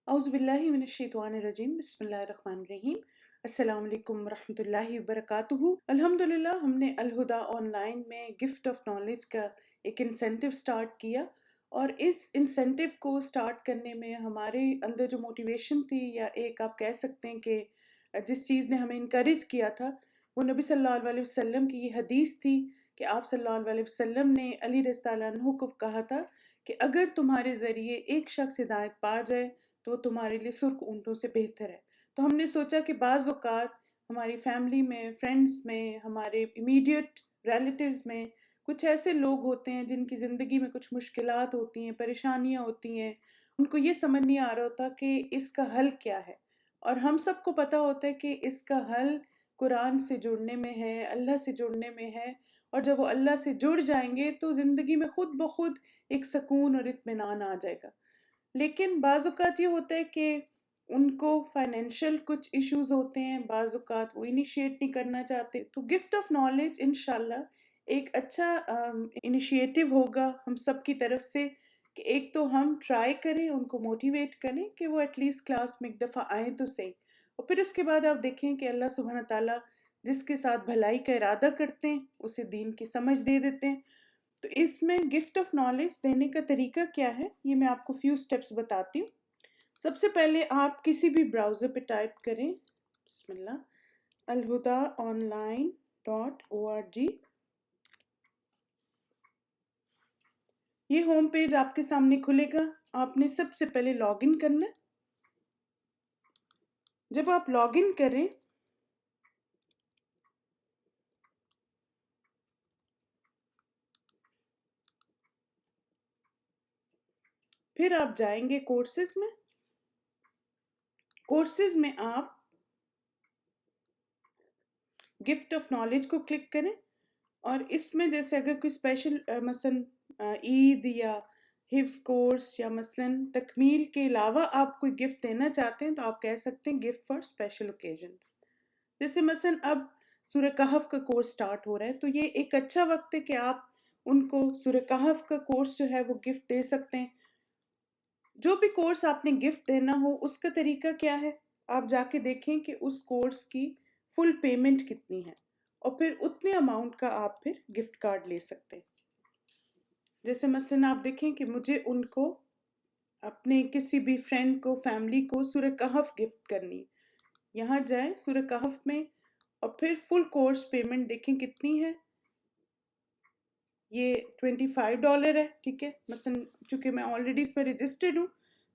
औज़ुबिल्लाहि मिनश्शैतानिर्रजीम बिस्मिल्लाहिर्रहमानिर्रहीम अस्सलाम वालेकुम रहमतुल्लाहि वबरकातुहू। अल्हम्दुलिल्लाह हमने अलहुदा ऑनलाइन में गिफ्ट ऑफ नॉलेज का एक इंसेंटिव स्टार्ट किया और इस इंसेंटिव को स्टार्ट करने में हमारे अंदर जो मोटिवेशन थी या एक आप कह सकते हैं कि जिस चीज़ ने हमें इनकरेज किया था वो नबी सल्लल्लाहु अलैहि वसल्लम की ये हदीस थी कि आप सल्लल्लाहु अलैहि वसल्लम ने अली रज़ियल्लाहु अन्हु को कहा था कि अगर तुम्हारे ज़रिए एक शख्स हिदायत पा जाए तो तुम्हारे लिए सुर्ख ऊँटों से बेहतर है। तो हमने सोचा कि बाज़ औक़ात हमारी फैमिली में, फ्रेंड्स में, हमारे इमीडिएट रिलेटिव्स में कुछ ऐसे लोग होते हैं जिनकी ज़िंदगी में कुछ मुश्किलात होती हैं, परेशानियाँ होती हैं, उनको ये समझ नहीं आ रहा होता कि इसका हल क्या है। और हम सबको पता होता है कि इसका हल कुरान से जुड़ने में है, अल्लाह से जुड़ने में है, और जब वो अल्लाह से जुड़ जाएंगे तो ज़िंदगी में खुद ब खुद एक सकून और इत्मीनान आ जाएगा। लेकिन बाज़ औक़ात ये होता है कि उनको फाइनेंशियल कुछ इश्यूज़ होते हैं, बाज़ औक़ात वो इनिशिएट नहीं करना चाहते। तो गिफ्ट ऑफ नॉलेज इंशाल्लाह एक अच्छा इनिशिएटिव होगा हम सब की तरफ से कि एक तो हम ट्राई करें, उनको मोटिवेट करें कि वो एटलीस्ट क्लास में एक दफ़ा आएँ तो सही। और फिर उसके बाद आप देखें कि अल्लाह सुब्हान ताला जिसके साथ भलाई का इरादा करते हैं, उसे दीन की समझ दे देते हैं। तो इसमें गिफ्ट ऑफ नॉलेज देने का तरीका क्या है, ये मैं आपको फ्यू स्टेप्स बताती हूँ। सबसे पहले आप किसी भी ब्राउज़र पे टाइप करें बिस्मिल्लाह alhudaonline.org। ये होम पेज आपके सामने खुलेगा। आपने सबसे पहले लॉगिन करना है। जब आप लॉगिन करें फिर आप जाएंगे कोर्सेज में। कोर्सेज में आप गिफ्ट ऑफ नॉलेज को क्लिक करें और इसमें जैसे अगर कोई स्पेशल मसलन ईद या हिफ्स कोर्स या मसलन तकमील के अलावा आप कोई गिफ्ट देना चाहते हैं तो आप कह सकते हैं गिफ्ट फॉर स्पेशल ओकेजन्स। जैसे मसलन अब सूरह कहफ का कोर्स स्टार्ट हो रहा है तो ये एक अच्छा वक्त है कि आप उनको सूरह कहफ का कोर्स जो है वो गिफ्ट दे सकते हैं। जो भी कोर्स आपने गिफ्ट देना हो उसका तरीका क्या है, आप जाके देखें कि उस कोर्स की फुल पेमेंट कितनी है और फिर उतने अमाउंट का आप फिर गिफ्ट कार्ड ले सकते हैं। जैसे मसलन आप देखें कि मुझे उनको अपने किसी भी फ्रेंड को, फैमिली को सूरह कहफ गिफ्ट करनी, यहाँ जाएं सूरह कहफ में और फिर फुल कोर्स पेमेंट देखें कितनी है। ये $25 है, ठीक है। मसलन चूंकि मैं ऑलरेडी इसमें रजिस्टर्ड हूँ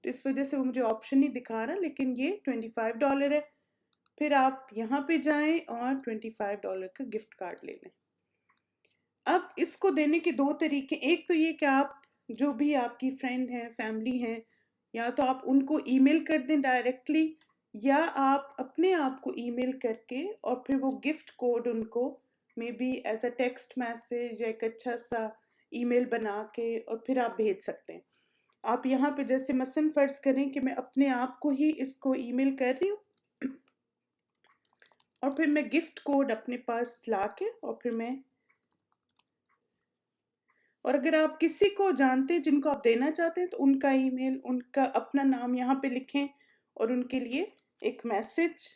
तो इस वजह से वो मुझे ऑप्शन नहीं दिखा रहा, लेकिन ये $25 है। फिर आप यहाँ पे जाएं और $25 का गिफ्ट कार्ड ले लें। अब इसको देने के दो तरीके, एक तो ये कि आप जो भी आपकी फ्रेंड हैं, फैमिली हैं, या तो आप उनको ईमेल कर दें डायरेक्टली या आप अपने आप को ईमेल करके और फिर वो गिफ्ट कोड उनको may be as a text message या एक अच्छा सा ईमेल बना के और फिर आप भेज सकते हैं। आप यहाँ पे जैसे मसलन फर्ज करें कि मैं अपने आप को ही इसको ईमेल कर रही हूँ और फिर मैं गिफ्ट कोड अपने पास ला के और फिर मैं, और अगर आप किसी को जानते हैं जिनको आप देना चाहते हैं तो उनका ईमेल, उनका अपना नाम यहाँ पे लिखें और उनके लिए एक message,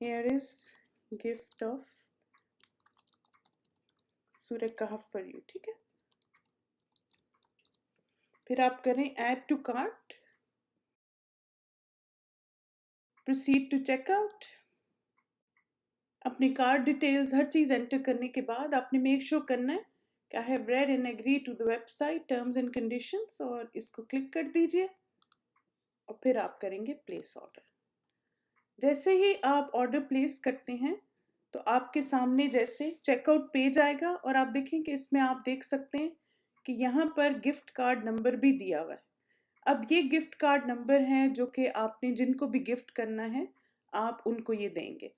here is gift of Surah Kahf for you, ठीक है। फिर आप करें add to cart, proceed to checkout. अपनी कार्ड डिटेल्स हर चीज़ एंटर करने के बाद आपने मेक श्योर करना है कि I have read and agree to the website terms and conditions और इसको क्लिक कर दीजिए और फिर आप करेंगे प्लेस ऑर्डर। जैसे ही आप ऑर्डर प्लेस करते हैं तो आपके सामने जैसे चेकआउट पेज आएगा और आप देखें कि इसमें आप देख सकते हैं कि यहाँ पर गिफ्ट कार्ड नंबर भी दिया हुआ है। अब ये गिफ्ट कार्ड नंबर हैं जो कि आपने जिनको भी गिफ्ट करना है आप उनको ये देंगे।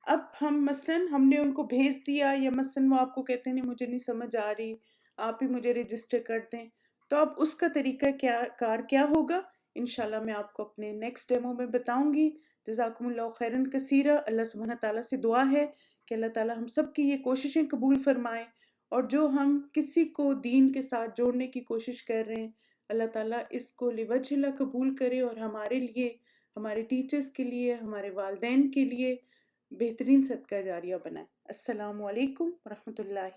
अब हम मसलन हमने उनको भेज दिया या मसलन वो आपको कहते हैं नहीं मुझे नहीं समझ आ रही, आप ही मुझे रजिस्टर कर दें, तो अब उसका तरीका क्या होगा इंशाल्लाह मैं आपको अपने नेक्स्ट डेमो में बताऊंगी। जज़ाकुमुल्लाह खैरन कसीरा। अल्लाह सुब्हान ताला से दुआ है कि अल्लाह ताला हम सब की ये कोशिशें कबूल फरमाए और जो हम किसी को दीन के साथ जोड़ने की कोशिश कर रहे हैं اللہ تعالیٰ اس کو لوجہ اللہ قبول کرے اور ہمارے لیے، ہمارے ٹیچرز کے لیے، ہمارے والدین کے لیے بہترین صدقہ جاریہ بنائے۔ السلام علیکم ورحمۃ اللہ